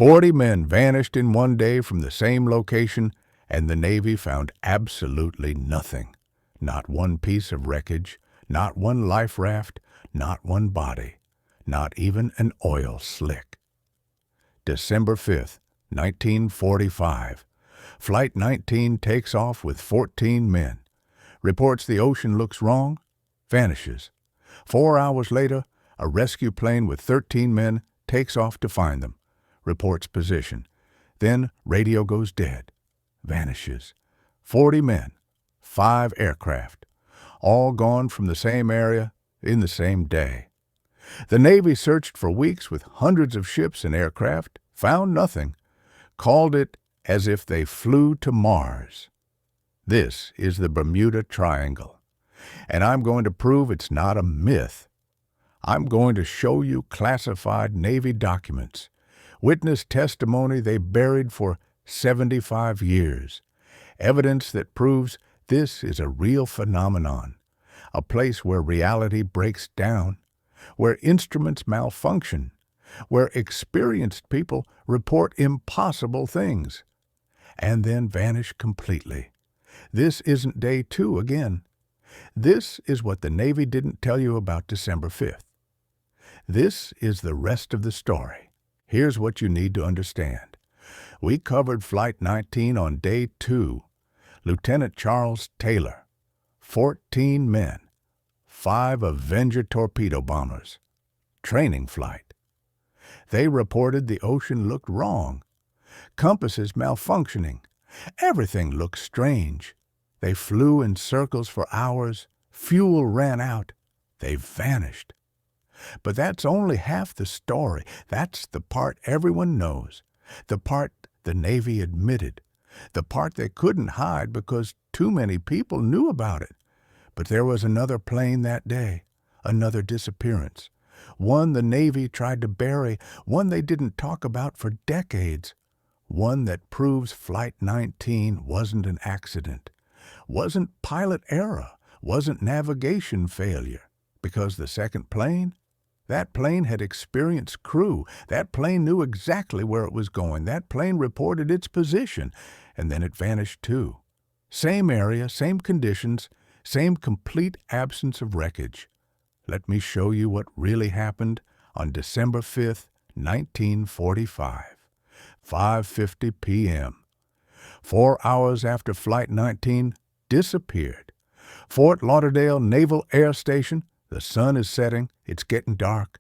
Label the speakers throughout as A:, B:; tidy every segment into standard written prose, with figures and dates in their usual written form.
A: 40 men vanished in one day from the same location, and the Navy found absolutely nothing. Not one piece of wreckage, not one life raft, not one body, not even an oil slick. December 5th, 1945. Flight 19 takes off with 14 men. Reports the ocean looks wrong, vanishes. 4 hours later, a rescue plane with 13 men takes off to find them. Reports position. Then radio goes dead. Vanishes. 40 men, 5 aircraft, all gone from the same area in the same day. The Navy searched for weeks with hundreds of ships and aircraft, found nothing, called it as if they flew to Mars. This is the Bermuda Triangle, and I'm going to prove it's not a myth. I'm going to show you classified Navy documents, witness testimony they buried for 75 years, evidence that proves this is a real phenomenon, a place where reality breaks down, where instruments malfunction, where experienced people report impossible things, and then vanish completely. This isn't day 2 again. This is what the Navy didn't tell you about December 5th. This is the rest of the story. Here's what you need to understand. We covered Flight 19 on day 2. Lieutenant Charles Taylor, 14 men, 5 Avenger torpedo bombers, training flight. They reported the ocean looked wrong, compasses malfunctioning, everything looked strange. They flew in circles for hours, fuel ran out, they vanished. But that's only half the story. That's the part everyone knows, the part the Navy admitted, the part they couldn't hide because too many people knew about it. But there was another plane that day, another disappearance, one the Navy tried to bury, one they didn't talk about for decades, one that proves Flight 19 wasn't an accident, wasn't pilot error, wasn't navigation failure, because the second plane, that plane had experienced crew. That plane knew exactly where it was going. That plane reported its position, and then it vanished too. Same area, same conditions, same complete absence of wreckage. Let me show you what really happened on December 5th, 1945, 5:50 p.m. 4 hours after Flight 19 disappeared. Fort Lauderdale Naval Air Station. The sun is setting. It's getting dark.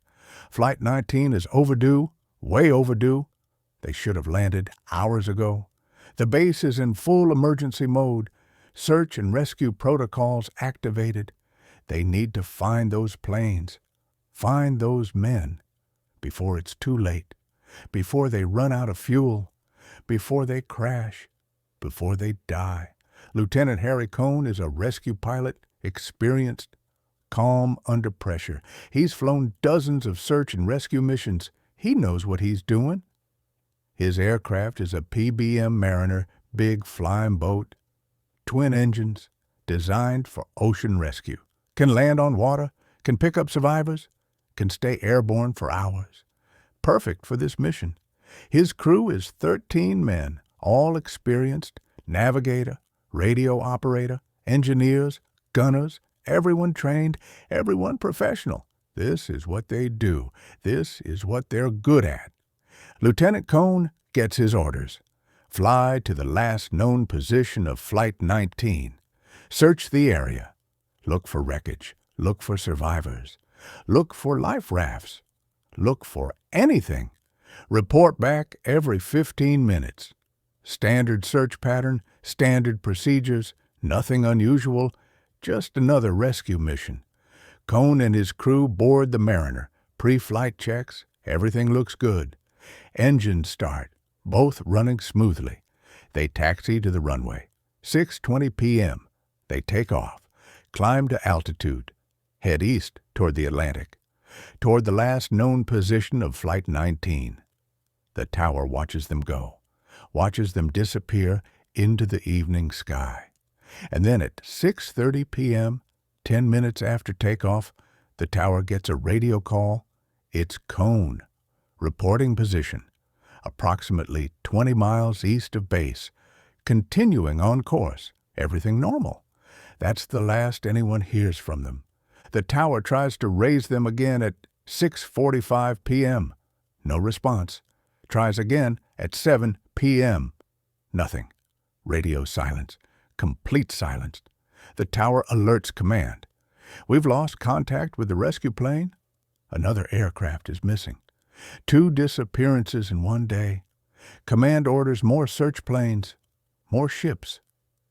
A: Flight 19 is overdue, way overdue. They should have landed hours ago. The base is in full emergency mode. Search and rescue protocols activated. They need to find those planes, find those men, before it's too late, before they run out of fuel, before they crash, before they die. Lieutenant Harry Cohn is a rescue pilot, experienced, calm under pressure. He's flown dozens of search and rescue missions. He knows what he's doing. His aircraft is a PBM Mariner, big flying boat, twin engines, designed for ocean rescue. Can land on water, can pick up survivors, can stay airborne for hours. Perfect for this mission. His crew is 13 men, all experienced, navigator, radio operator, engineers, gunners, everyone trained, everyone professional. This is what they do. This is what they're good at. Lieutenant Cohn gets his orders. Fly to the last known position of Flight 19. Search the area. Look for wreckage. Look for survivors. Look for life rafts. Look for anything. Report back every 15 minutes. Standard search pattern, standard procedures, nothing unusual, just another rescue mission. Cohn and his crew board the Mariner. Pre-flight checks, everything looks good. Engines start, both running smoothly. They taxi to the runway. 6:20 p.m. They take off, climb to altitude, head east toward the Atlantic, toward the last known position of Flight 19. The tower watches them go, watches them disappear into the evening sky. And then at 6:30 p.m., 10 minutes after takeoff, the tower gets a radio call. It's Cohn, reporting position. approximately 20 miles east of base, continuing on course, everything normal. That's the last anyone hears from them. The tower tries to raise them again at 6:45 p.m. No response. Tries again at 7 p.m. Nothing. Radio silence. Complete silence. The tower alerts command. We've lost contact with the rescue plane. Another aircraft is missing. 2 disappearances in one day. Command orders more search planes, more ships.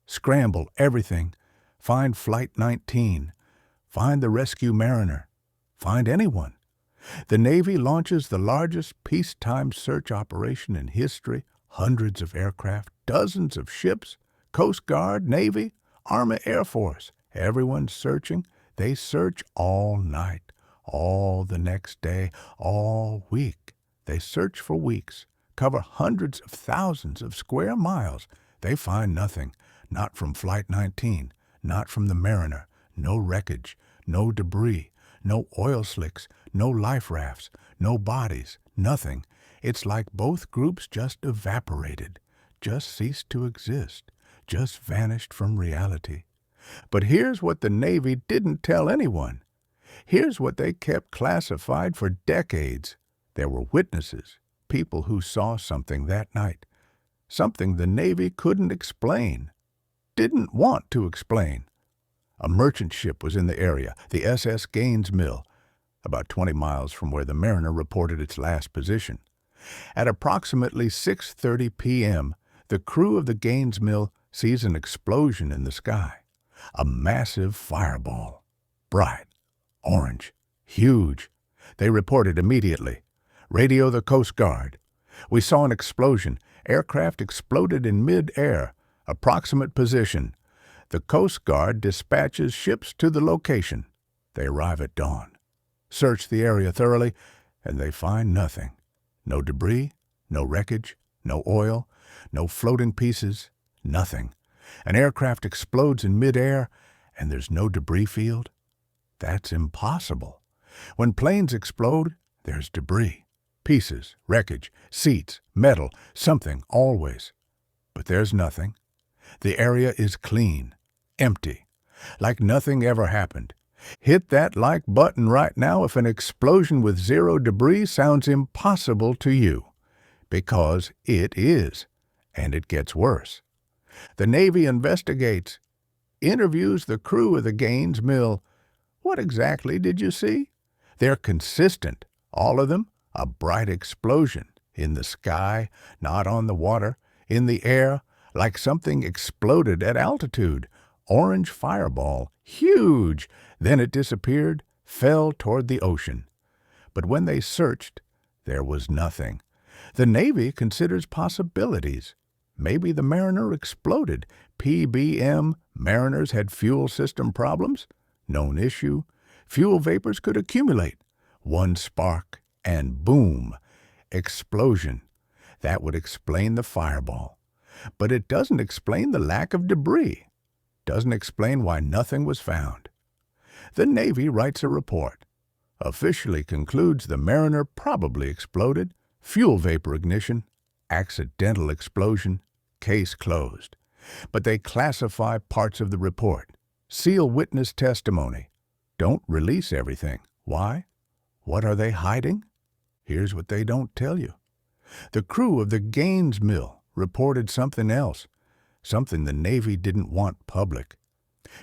A: Scramble everything. Find Flight 19. Find the rescue mariner. Find anyone. The Navy launches the largest peacetime search operation in history. Hundreds of aircraft, dozens of ships, Coast Guard, Navy, Army, Air Force. Everyone's searching. They search all night, all the next day, all week. They search for weeks, cover hundreds of thousands of square miles. They find nothing, not from Flight 19, not from the Mariner, no wreckage, no debris, no oil slicks, no life rafts, no bodies, nothing. It's like both groups just evaporated, just ceased to exist, just vanished from reality. But here's what the Navy didn't tell anyone. Here's what they kept classified for decades. There were witnesses, people who saw something that night, something the Navy couldn't explain, didn't want to explain. A merchant ship was in the area, the USS Gainesville, about 20 miles from where the Mariner reported its last position. At approximately 6:30 p.m., the crew of the Gainesville sees an explosion in the sky. A massive fireball. Bright, orange, huge. They reported immediately. Radio the Coast Guard. We saw an explosion. Aircraft exploded in mid-air. Approximate position. The Coast Guard dispatches ships to the location. They arrive at dawn. Search the area thoroughly, and they find nothing. No debris, no wreckage, no oil, no floating pieces, nothing. An aircraft explodes in midair, and there's no debris field? That's impossible. When planes explode, there's debris, pieces, wreckage, seats, metal, something, always. But there's nothing. The area is clean, empty, like nothing ever happened. Hit that like button right now if an explosion with zero debris sounds impossible to you, because it is, and it gets worse. The Navy investigates, interviews the crew of the Gaines Mill. What exactly did you see? They're consistent, all of them. A bright explosion, in the sky, not on the water, in the air, like something exploded at altitude. Orange fireball, huge. Then it disappeared, fell toward the ocean. But when they searched, there was nothing. The Navy considers possibilities. Maybe the Mariner exploded. PBM, Mariners had fuel system problems. Known issue. Fuel vapors could accumulate. One spark, and boom, explosion. That would explain the fireball. But it doesn't explain the lack of debris. Doesn't explain why nothing was found. The Navy writes a report. Officially concludes the Mariner probably exploded. Fuel vapor ignition. Accidental explosion. Case closed. But they classify parts of the report. Seal witness testimony. Don't release everything. Why? What are they hiding? Here's what they don't tell you. The crew of the Gaines Mill reported something else, something the Navy didn't want public.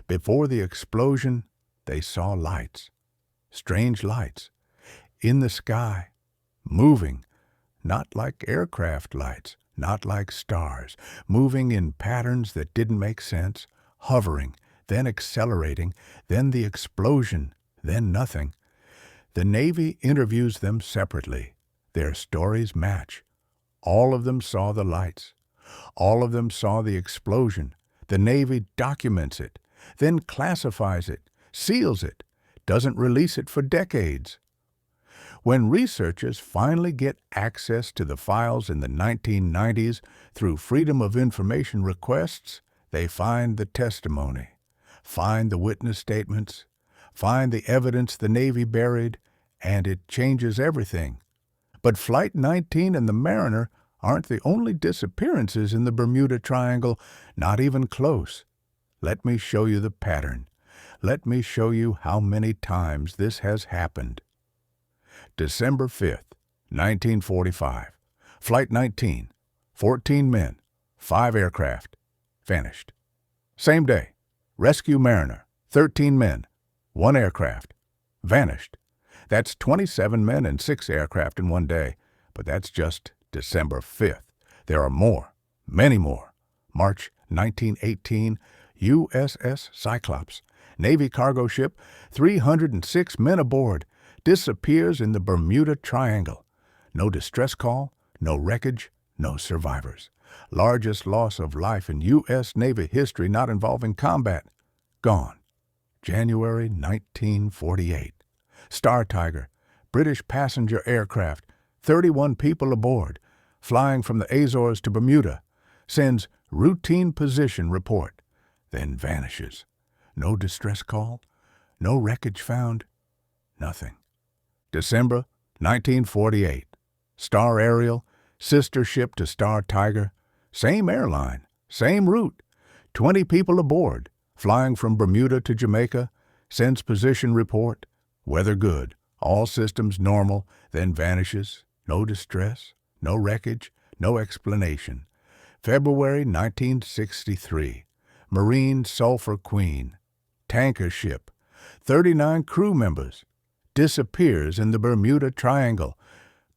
A: Before the explosion, they saw lights, strange lights, in the sky, moving, not like aircraft lights, not like stars, moving in patterns that didn't make sense, hovering, then accelerating, then the explosion, then nothing. The Navy interviews them separately. Their stories match. All of them saw the lights. All of them saw the explosion. The Navy documents it, then classifies it, seals it, doesn't release it for decades. When researchers finally get access to the files in the 1990s through Freedom of Information requests, they find the testimony, find the witness statements, find the evidence the Navy buried, and it changes everything. But Flight 19 and the Mariner aren't the only disappearances in the Bermuda Triangle, not even close. Let me show you the pattern. Let me show you how many times this has happened. December 5th, 1945. Flight 19. 14 men. 5 aircraft. Vanished. Same day. Rescue Mariner. 13 men. 1 aircraft. Vanished. That's 27 men and 6 aircraft in one day. But that's just December 5th. There are more. Many more. March 1918. USS Cyclops. Navy cargo ship. 306 men aboard. Disappears in the Bermuda Triangle. No distress call. No wreckage. No survivors. Largest loss of life in U.S. Navy history not involving combat. Gone. January 1948. Star Tiger, British passenger aircraft, 31 people aboard, flying from the Azores to Bermuda, sends routine position report, then vanishes. No distress call, no wreckage found, nothing. December 1948. Star Ariel, sister ship to Star Tiger, same airline, same route, 20 people aboard, flying from Bermuda to Jamaica, sends position report, weather good, all systems normal, then vanishes, no distress, no wreckage, no explanation. February 1963. Marine Sulphur Queen, tanker ship, 39 crew members, disappears in the Bermuda Triangle.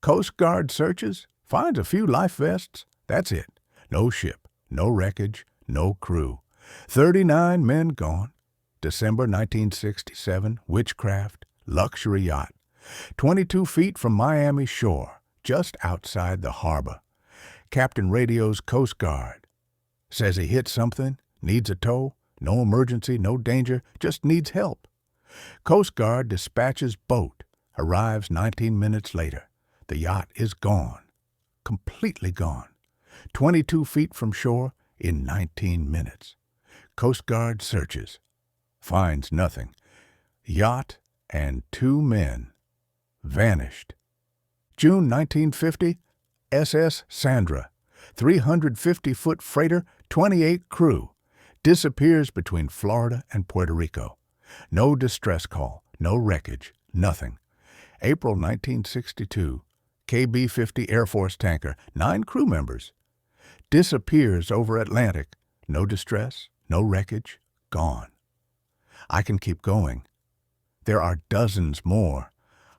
A: Coast Guard searches, finds a few life vests, that's it. No ship, no wreckage, no crew. 39 men gone. December 1967, Witchcraft, luxury yacht, 22 feet from Miami shore, just outside the harbor. Captain radios Coast Guard. Says he hit something, needs a tow, no emergency, no danger, just needs help. Coast Guard dispatches boat, arrives 19 minutes later. The yacht is gone, completely gone. 22 feet from shore in 19 minutes. Coast Guard searches, finds nothing. Yacht and 2 men vanished. June 1950, SS Sandra, 350-foot freighter, 28 crew, disappears between Florida and Puerto Rico. No distress call, no wreckage, nothing. April 1962, KB-50 Air Force tanker, 9 crew members, disappears over Atlantic. No distress, no wreckage, gone. I can keep going. There are dozens more,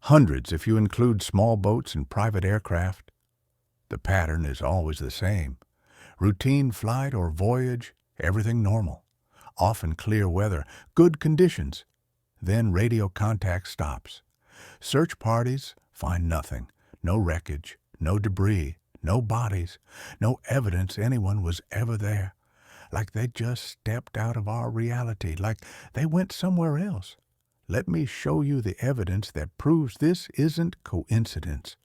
A: hundreds if you include small boats and private aircraft. The pattern is always the same. Routine flight or voyage, everything normal. Often clear weather, good conditions. Then radio contact stops. Search parties find nothing. No wreckage, no debris, no bodies, no evidence anyone was ever there. Like they just stepped out of our reality, like they went somewhere else. Let me show you the evidence that proves this isn't coincidence,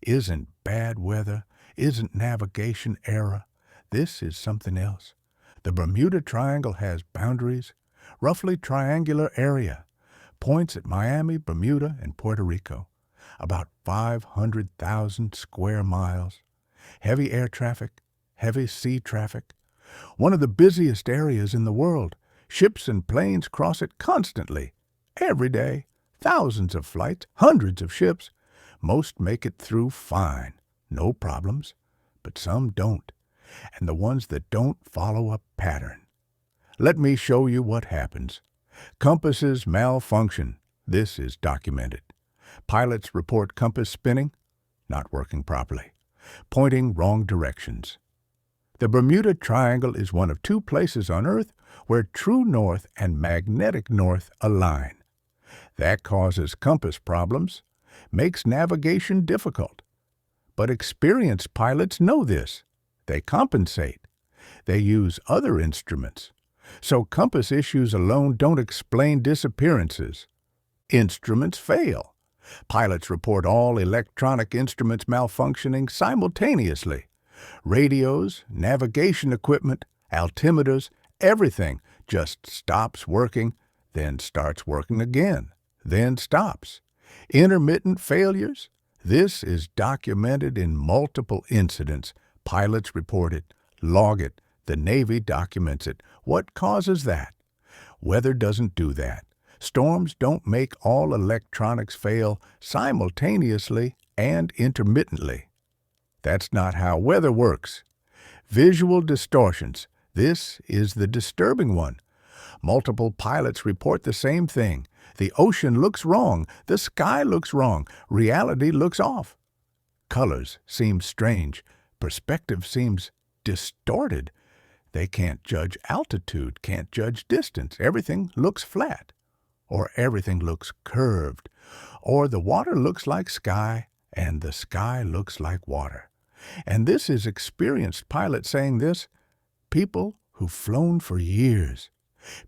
A: isn't bad weather, isn't navigation error. This is something else. The Bermuda Triangle has boundaries, roughly triangular area, points at Miami, Bermuda, and Puerto Rico, about 500,000 square miles. Heavy air traffic, heavy sea traffic. One of the busiest areas in the world. Ships and planes cross it constantly, every day. Thousands of flights, hundreds of ships. Most make it through fine, no problems, but some don't. And the ones that don't follow a pattern. Let me show you what happens. Compasses malfunction. This is documented. Pilots report compass spinning, not working properly, pointing wrong directions. The Bermuda Triangle is one of 2 places on Earth where true north and magnetic north align. That causes compass problems, makes navigation difficult. But experienced pilots know this. They compensate. They use other instruments. So compass issues alone don't explain disappearances. Instruments fail. Pilots report all electronic instruments malfunctioning simultaneously. Radios, navigation equipment, altimeters, everything just stops working, then starts working again, then stops. Intermittent failures, This is documented in multiple incidents. Pilots report it, log it, the Navy documents it. What causes that? Weather doesn't do that. Storms don't make all electronics fail simultaneously and intermittently. That's not how weather works. Visual distortions. This is the disturbing one. Multiple pilots report the same thing. The ocean looks wrong. The sky looks wrong. Reality looks off. Colors seem strange. Perspective seems distorted. They can't judge altitude, can't judge distance. Everything looks flat, or everything looks curved, or the water looks like sky and the sky looks like water. And this is experienced pilots saying this, people who've flown for years,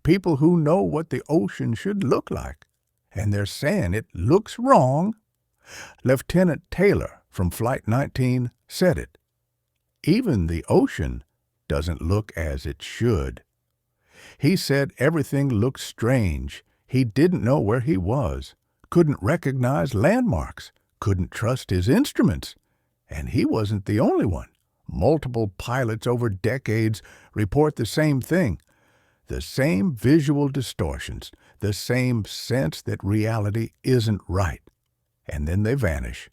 A: people who know what the ocean should look like, and they're saying it looks wrong. Lieutenant Taylor from Flight 19 said it. Even the ocean doesn't look as it should. He said everything looked strange. He didn't know where he was, couldn't recognize landmarks, couldn't trust his instruments. And he wasn't the only one. Multiple pilots over decades report the same thing. The same visual distortions, the same sense that reality isn't right. And then they vanish.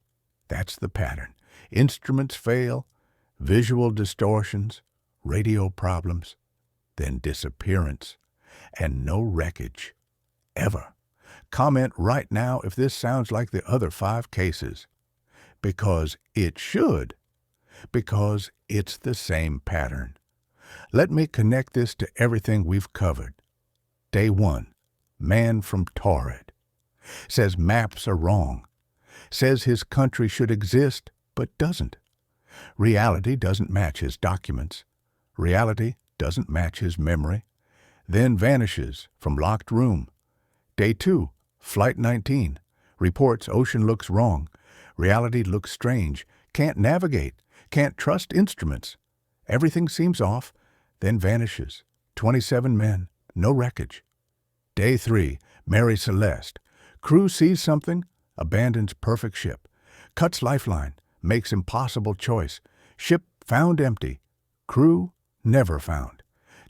A: That's the pattern. Instruments fail, visual distortions, radio problems, then disappearance, and no wreckage. Ever. Comment right now if this sounds like the other 5 cases. Because it should. Because it's the same pattern. Let me connect this to everything we've covered. Day 1. Man from Taured. Says maps are wrong. Says his country should exist, but doesn't. Reality doesn't match his documents. Reality doesn't match his memory. Then vanishes from locked room. Day 2. Flight 19. Reports ocean looks wrong. Reality looks strange. Can't navigate. Can't trust instruments. Everything seems off, then vanishes. 27 men. No wreckage. Day 3. Mary Celeste. Crew sees something, abandons perfect ship. Cuts lifeline. Makes impossible choice. Ship found empty. Crew never found.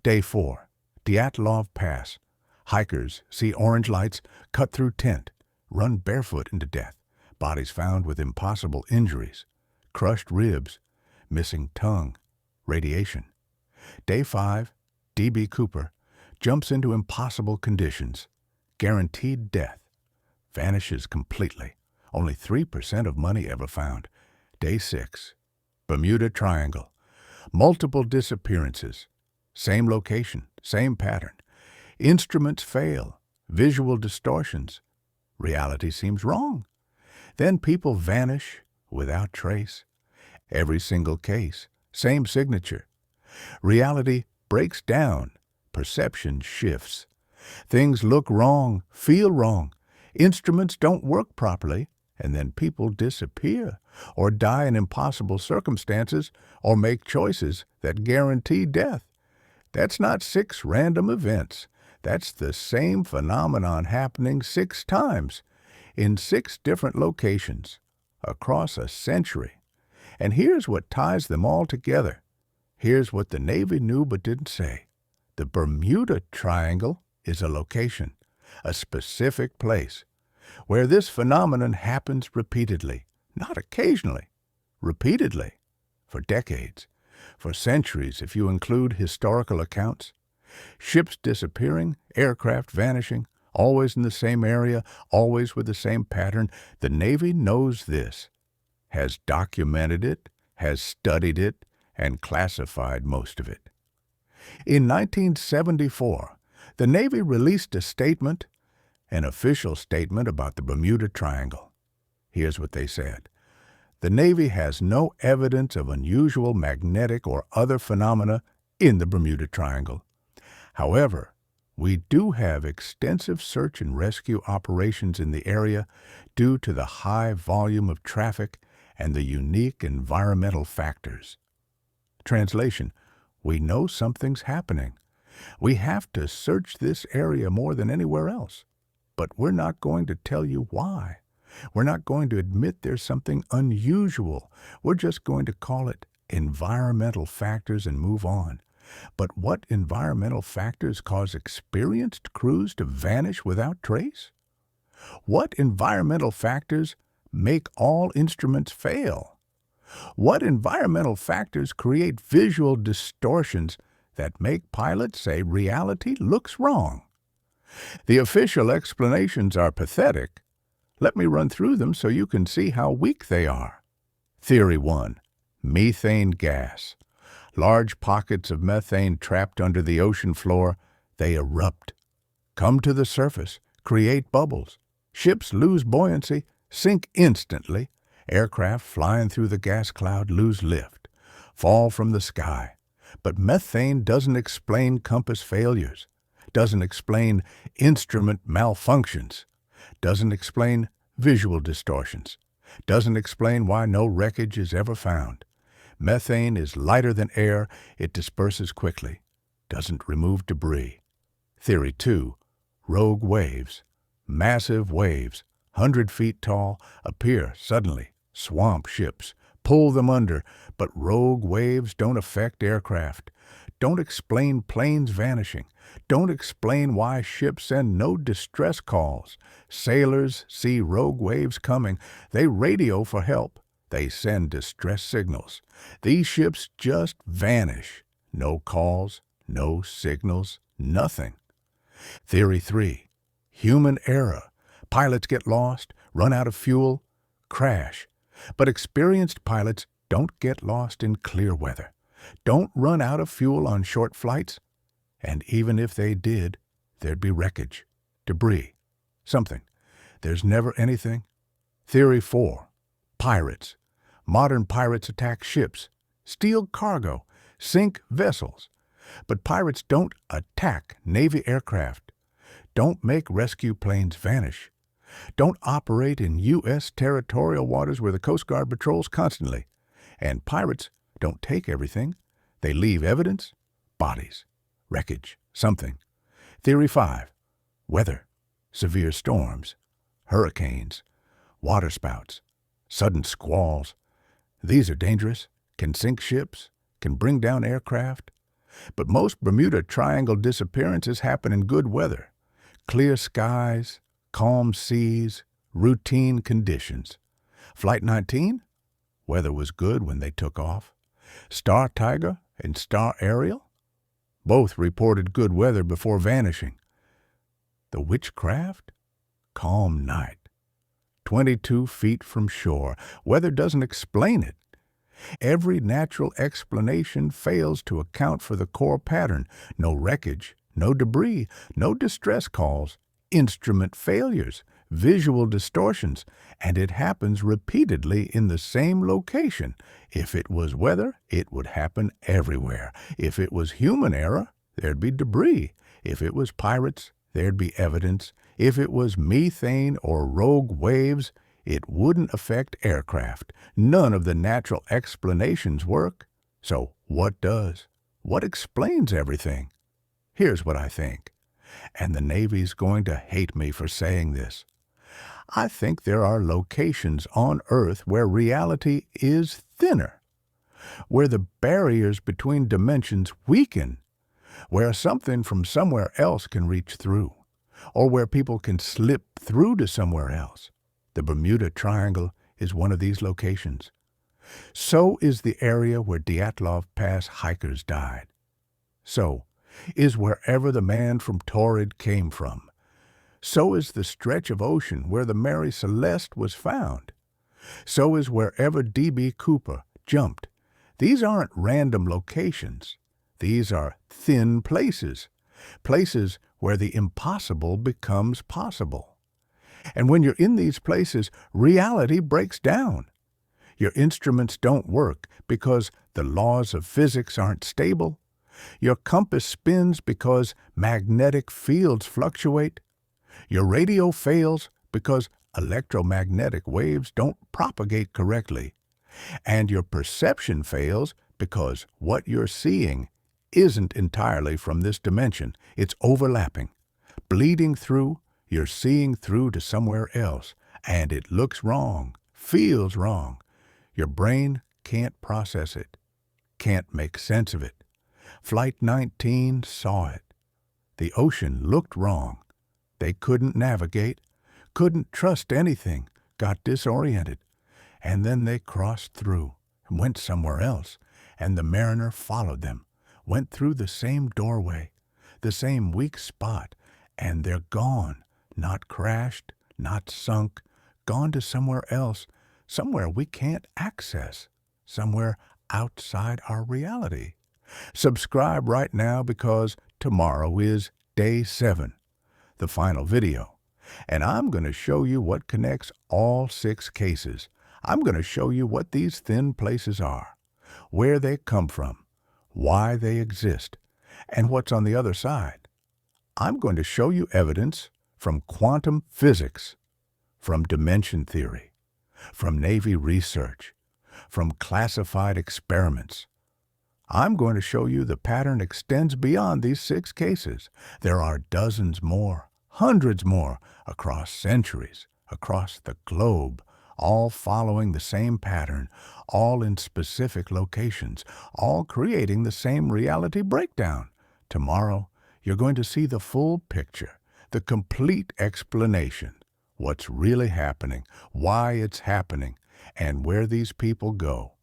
A: Day 4. Dyatlov Pass. Hikers see orange lights, cut through tent, run barefoot into death. Bodies found with impossible injuries. Crushed ribs, missing tongue, radiation. Day 5. D.B. Cooper jumps into impossible conditions. Guaranteed death. Vanishes completely. Only 3% of money ever found. Day 6. Bermuda Triangle. Multiple disappearances. Same location, same pattern. Instruments fail. Visual distortions. Reality seems wrong. Then people vanish without trace. Every single case, same signature. Reality breaks down. Perception shifts. Things look wrong, feel wrong. Instruments don't work properly, and then people disappear, or die in impossible circumstances, or make choices that guarantee death. That's not 6 random events. That's the same phenomenon happening 6 times, in 6 different locations, across a century. And here's what ties them all together. Here's what the Navy knew but didn't say. The Bermuda Triangle is a location, a specific place, where this phenomenon happens repeatedly, not occasionally, repeatedly, for decades, for centuries if you include historical accounts. Ships disappearing, aircraft vanishing, always in the same area, always with the same pattern. The Navy knows this, has documented it, has studied it, and classified most of it. In 1974, the Navy released a statement, an official statement about the Bermuda Triangle. Here's what they said. The Navy has no evidence of unusual magnetic or other phenomena in the Bermuda Triangle. However, we do have extensive search and rescue operations in the area due to the high volume of traffic and the unique environmental factors. Translation: we know something's happening. We have to search this area more than anywhere else, but we're not going to tell you why. We're not going to admit there's something unusual. We're just going to call it environmental factors and move on. But what environmental factors cause experienced crews to vanish without trace? What environmental factors make all instruments fail? What environmental factors create visual distortions that make pilots say reality looks wrong? The official explanations are pathetic. Let me run through them so you can see how weak they are. Theory 1. Methane gas. Large pockets of methane trapped under the ocean floor, they erupt, come to the surface, create bubbles. Ships lose buoyancy, sink instantly. Aircraft flying through the gas cloud lose lift, fall from the sky. But methane doesn't explain compass failures, doesn't explain instrument malfunctions, doesn't explain visual distortions, doesn't explain why no wreckage is ever found. Methane is lighter than air, it disperses quickly, doesn't remove debris. Theory 2. Rogue waves. Massive waves, 100 feet tall, appear suddenly, swamp ships, pull them under, but rogue waves don't affect aircraft, don't explain planes vanishing, don't explain why ships send no distress calls. Sailors see rogue waves coming, they radio for help, they send distress signals. These ships just vanish. No calls, no signals, nothing. Theory 3. Human error. Pilots get lost, run out of fuel, crash. But experienced pilots don't get lost in clear weather, don't run out of fuel on short flights. And even if they did, there'd be wreckage, debris, something. There's never anything. Theory 4. Pirates. Modern pirates attack ships, steal cargo, sink vessels. But pirates don't attack Navy aircraft, don't make rescue planes vanish, don't operate in U.S. territorial waters where the Coast Guard patrols constantly. And pirates don't take everything. They leave evidence, bodies, wreckage, something. Theory 5. Weather. Severe storms, hurricanes, waterspouts, sudden squalls. These are dangerous, can sink ships, can bring down aircraft. But most Bermuda Triangle disappearances happen in good weather. Clear skies, calm seas, routine conditions. Flight 19? Weather was good when they took off. Star Tiger and Star Ariel? Both reported good weather before vanishing. The Witchcraft? Calm night. 22 feet from shore. Weather doesn't explain it. Every natural explanation fails to account for the core pattern. No wreckage, no debris, no distress calls, instrument failures, visual distortions, and it happens repeatedly in the same location. If it was weather, it would happen everywhere. If it was human error, there'd be debris. If it was pirates, there'd be evidence. If it was methane or rogue waves, it wouldn't affect aircraft. None of the natural explanations work. So what does? What explains everything? Here's what I think, and the Navy's going to hate me for saying this. I think there are locations on Earth where reality is thinner, where the barriers between dimensions weaken, where something from somewhere else can reach through, or where people can slip through to somewhere else. The Bermuda Triangle is one of these locations. So is the area where Dyatlov Pass hikers died. So is wherever the man from Taured came from. So is the stretch of ocean where the Mary Celeste was found. So is wherever D.B. Cooper jumped. These aren't random locations. These are thin places, places where the impossible becomes possible. And when you're in these places, reality breaks down. Your instruments don't work because the laws of physics aren't stable. Your compass spins because magnetic fields fluctuate. Your radio fails because electromagnetic waves don't propagate correctly. And your perception fails because what you're seeing isn't entirely from this dimension. It's overlapping. Bleeding through, you're seeing through to somewhere else, and it looks wrong, feels wrong. Your brain can't process it, can't make sense of it. Flight 19 saw it. The ocean looked wrong. They couldn't navigate, couldn't trust anything, got disoriented. And then they crossed through, went somewhere else, and the mariner followed them, went through the same doorway, the same weak spot, and they're gone, not crashed, not sunk, gone to somewhere else, somewhere we can't access, somewhere outside our reality. Subscribe right now because tomorrow is day 7, the final video, and I'm going to show you what connects all 6 cases. I'm going to show you what these thin places are, where they come from, why they exist, and what's on the other side. I'm going to show you evidence from quantum physics, from dimension theory, from Navy research, from classified experiments. I'm going to show you the pattern extends beyond these 6 cases. There are dozens more, hundreds more, across centuries, across the globe, all following the same pattern, all in specific locations, all creating the same reality breakdown. Tomorrow, you're going to see the full picture, the complete explanation, what's really happening, why it's happening, and where these people go.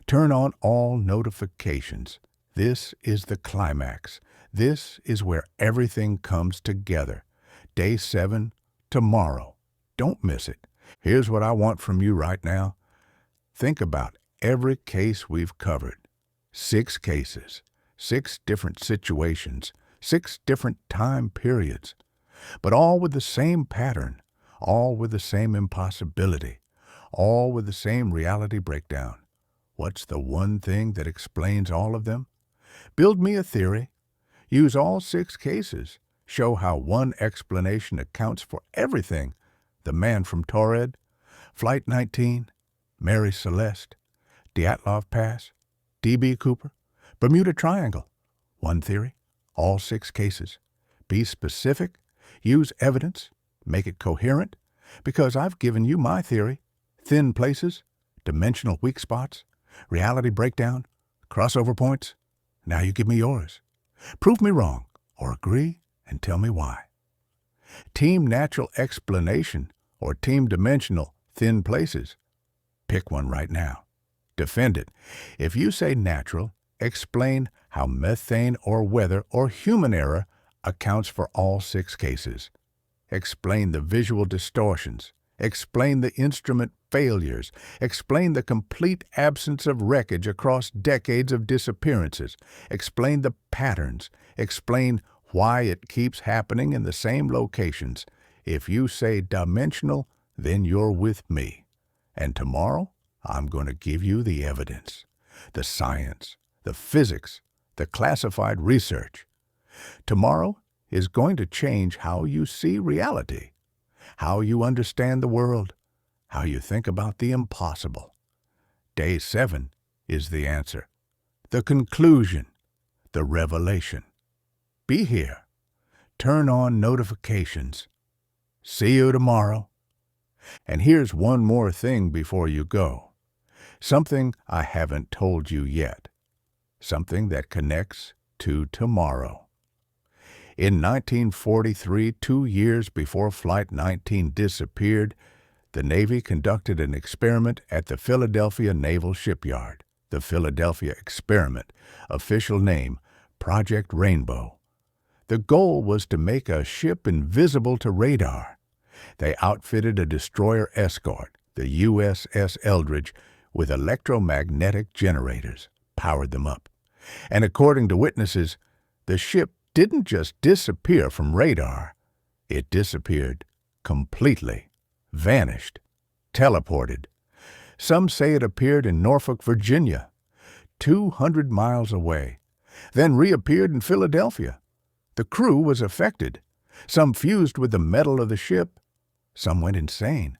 A: Turn on all notifications. This is the climax. This is where everything comes together. Day 7, tomorrow. Don't miss it. Here's what I want from you right now. Think about every case we've covered. 6 cases, 6 different situations, 6 different time periods, but all with the same pattern, all with the same impossibility, all with the same reality breakdown. What's the one thing that explains all of them? Build me a theory. Use all 6 cases. Show how one explanation accounts for everything. The man from Taured, Flight 19, Mary Celeste, Dyatlov Pass, D.B. Cooper, Bermuda Triangle. One theory, all 6 cases. Be specific, use evidence, make it coherent, because I've given you my theory. Thin places, dimensional weak spots, reality breakdown, crossover points. Now you give me yours. Prove me wrong, or agree and tell me why. Team natural explanation or team dimensional thin places. Pick one right now. Defend it. If you say natural, explain how methane or weather or human error accounts for all 6 cases. Explain the visual distortions. Explain the instrument failures. Explain the complete absence of wreckage across decades of disappearances. Explain the patterns. Explain why it keeps happening in the same locations. If you say dimensional, then you're with me. And tomorrow, I'm going to give you the evidence, the science, the physics, the classified research. Tomorrow is going to change how you see reality, how you understand the world, how you think about the impossible. Day 7 is the answer, the conclusion, the revelation. Be here. Turn on notifications. See you tomorrow. And here's one more thing before you go. Something I haven't told you yet. Something that connects to tomorrow. In 1943, 2 years before Flight 19 disappeared, the Navy conducted an experiment at the Philadelphia Naval Shipyard. The Philadelphia Experiment, official name, Project Rainbow. The goal was to make a ship invisible to radar. They outfitted a destroyer escort, the USS Eldridge, with electromagnetic generators, powered them up. And according to witnesses, the ship didn't just disappear from radar. It disappeared completely, vanished, teleported. Some say it appeared in Norfolk, Virginia, 200 miles away, then reappeared in Philadelphia. The crew was affected. Some fused with the metal of the ship. Some went insane.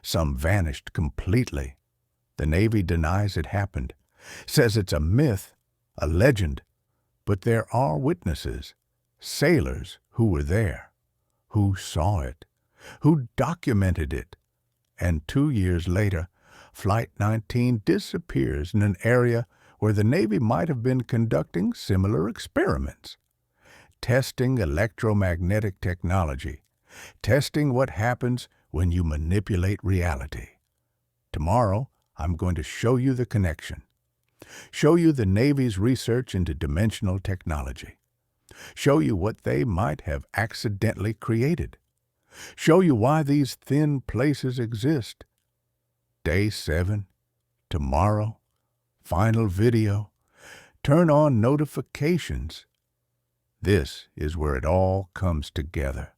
A: Some vanished completely. The Navy denies it happened, says it's a myth, a legend. But there are witnesses, sailors who were there, who saw it, who documented it. And 2 years later, Flight 19 disappears in an area where the Navy might have been conducting similar experiments, testing electromagnetic technology, testing what happens when you manipulate reality. Tomorrow, I'm going to show you the connection, show you the Navy's research into dimensional technology, show you what they might have accidentally created, show you why these thin places exist. Day 7, tomorrow, final video, turn on notifications. This is where it all comes together.